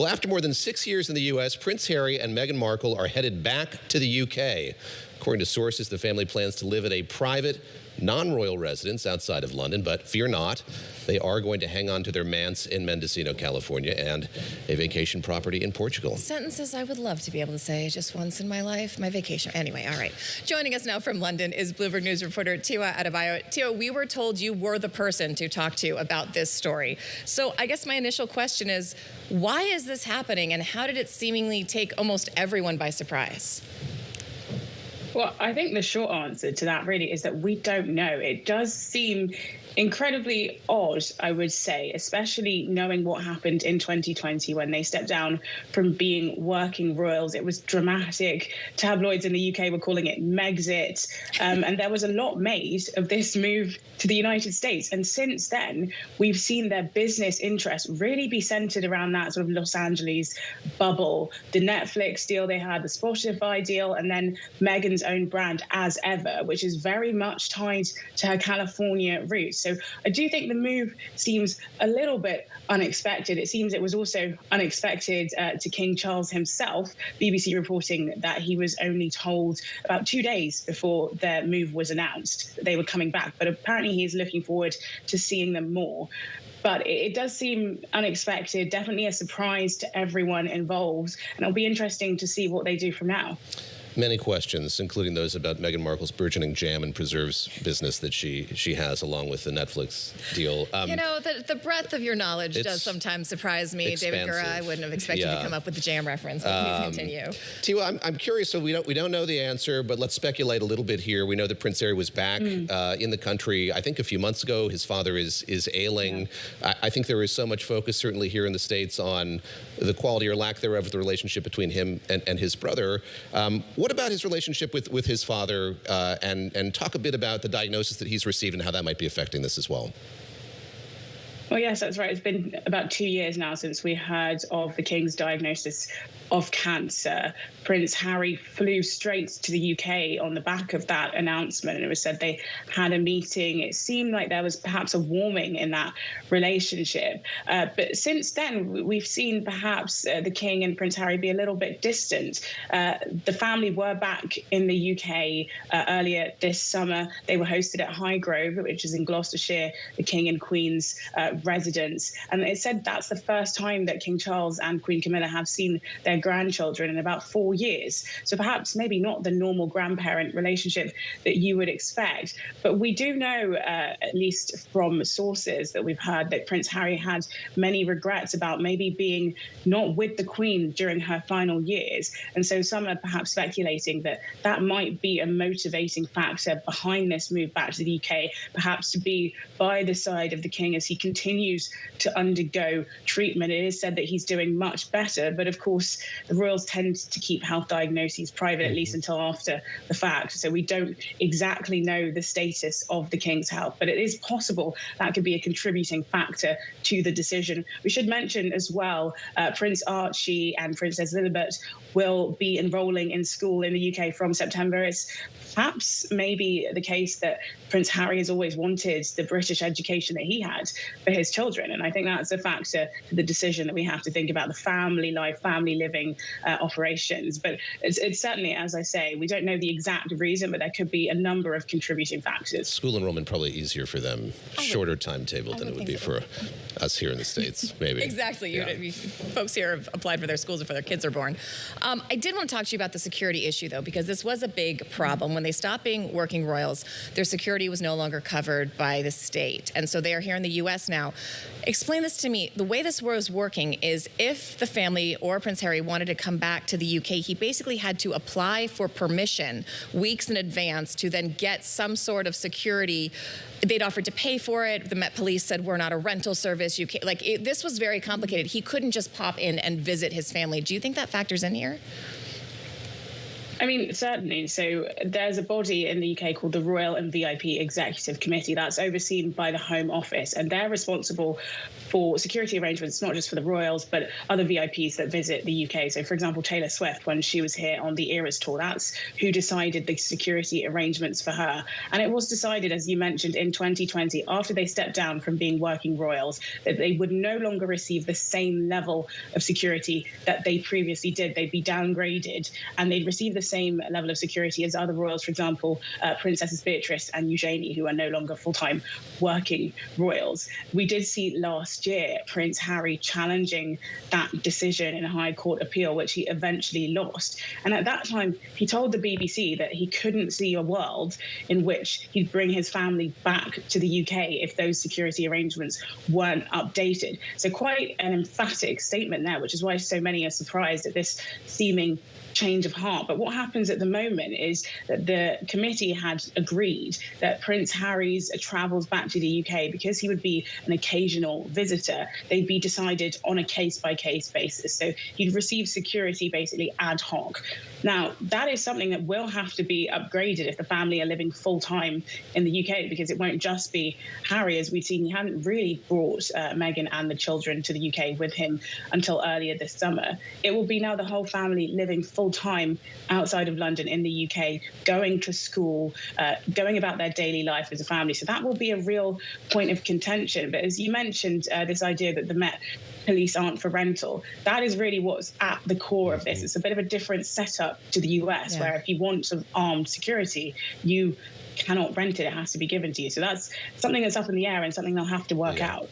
Well, after more than 6 years in the U.S., Prince Harry and Meghan Markle are headed back to the U.K. According to sources, the family plans to live at a private, non-royal residence outside of London, but fear not, they are going to hang on to their manse in Mendocino, California, and a vacation property in Portugal. Sentences I would love to be able to say just once in my life. My vacation. Anyway, all right. Joining us now from London is Bloomberg News reporter Tiwa Adebayo. Tiwa, we were told you were the person to talk to about this story. So I guess my initial question is, why is this happening, and how did it seemingly take almost everyone by surprise? Well, I think the short answer to that really is that we don't know. It does seem incredibly odd, I would say, especially knowing what happened in 2020 when they stepped down from being working royals. It was dramatic. Tabloids in the UK were calling it Megxit. And there was a lot made of this move to the United States. And since then, we've seen their business interests really be centered around that sort of Los Angeles bubble. The Netflix deal they had, the Spotify deal, and then Meghan's own brand As Ever, which is very much tied to her California roots. So I do think the move seems a little bit unexpected. It seems it was also unexpected to King Charles himself. BBC reporting that he was only told about 2 days before their move was announced that they were coming back. But apparently he is looking forward to seeing them more. But it does seem unexpected, definitely a surprise to everyone involved. And it'll be interesting to see what they do from now. Many questions, including those about Meghan Markle's burgeoning jam and preserves business that she has, along with the Netflix deal. You know, the breadth of your knowledge does sometimes surprise me. Expansive. David Gura, I wouldn't have expected you to come up with the jam reference, but please continue. Tiwa, I'm curious, so we don't know the answer, but let's speculate a little bit here. We know that Prince Harry was back in the country, I think a few months ago. His father is ailing. Yeah. I think there is so much focus, certainly here in the States, on the quality or lack thereof of the relationship between him and his brother. What about his relationship with his father, and talk a bit about the diagnosis that he's received and how that might be affecting this as well? Well, yes, that's right. It's been about 2 years now since we heard of the King's diagnosis of cancer. Prince Harry flew straight to the UK on the back of that announcement, and it was said they had a meeting. It seemed like there was perhaps a warming in that relationship. But since then, we've seen perhaps the King and Prince Harry be a little bit distant. The family were back in the UK earlier this summer. They were hosted at Highgrove, which is in Gloucestershire, the King and Queen's residence. And it said that's the first time that King Charles and Queen Camilla have seen their grandchildren in about 4 years. So perhaps maybe not the normal grandparent relationship that you would expect. But we do know, at least from sources that we've heard, that Prince Harry had many regrets about maybe being not with the Queen during her final years. And so some are perhaps speculating that that might be a motivating factor behind this move back to the UK, perhaps to be by the side of the King as he continues to undergo treatment. It is said that he's doing much better, but of course, the royals tend to keep health diagnoses private, at least until after the fact. So we don't exactly know the status of the King's health, but it is possible that could be a contributing factor to the decision. We should mention as well, Prince Archie and Princess Lilibet will be enrolling in school in the UK from September. It's perhaps maybe the case that Prince Harry has always wanted the British education that he had for his children. And I think that's a factor to the decision that we have to think about the family life, family living operations. But it's certainly, as I say, we don't know the exact reason, but there could be a number of contributing factors. School enrollment probably easier for them, shorter timetable than it would be for us here in the States, maybe. Exactly. Yeah. Folks here have applied for their schools before their kids are born. I did want to talk to you about the security issue, though, because this was a big problem. When they stopped being working royals, their security was no longer covered by the state. And so they are here in the U.S. now. Explain this to me. The way this was working is if the family or Prince Harry wanted to come back to the UK, he basically had to apply for permission weeks in advance to then get some sort of security. They'd offered to pay for it. The Met Police said, we're not a rental service. You can't, this was very complicated. He couldn't just pop in and visit his family. Do you think that factors in here? I mean, certainly. So there's a body in the UK called the Royal and VIP Executive Committee that's overseen by the Home Office, and they're responsible for security arrangements, not just for the royals, but other VIPs that visit the UK. So, for example, Taylor Swift, when she was here on the Eras tour, that's who decided the security arrangements for her. And it was decided, as you mentioned, in 2020, after they stepped down from being working royals, that they would no longer receive the same level of security that they previously did. They'd be downgraded, and they'd receive the same level of security as other royals, for example, Princesses Beatrice and Eugenie, who are no longer full-time working royals. We did see last year Prince Harry challenging that decision in a High Court appeal, which he eventually lost. And at that time, he told the BBC that he couldn't see a world in which he'd bring his family back to the UK if those security arrangements weren't updated. So quite an emphatic statement there, which is why so many are surprised at this seeming change of heart. But what happens at the moment is that the committee had agreed that Prince Harry's travels back to the UK, because he would be an occasional visitor, they'd be decided on a case-by-case basis. So he'd receive security basically ad hoc. Now, that is something that will have to be upgraded if the family are living full-time in the UK, because it won't just be Harry. As we've seen, he hadn't really brought Meghan and the children to the UK with him until earlier this summer. It will be now the whole family living full-time outside of London in the UK, going to school, going about their daily life as a family. So that will be a real point of contention. But as you mentioned, this idea that the Met Police aren't for rental, that is really what's at the core of this. It's a bit of a different setup to the US, where if you want sort of armed security, you cannot rent it. It has to be given to you. So that's something that's up in the air and something they'll have to work out.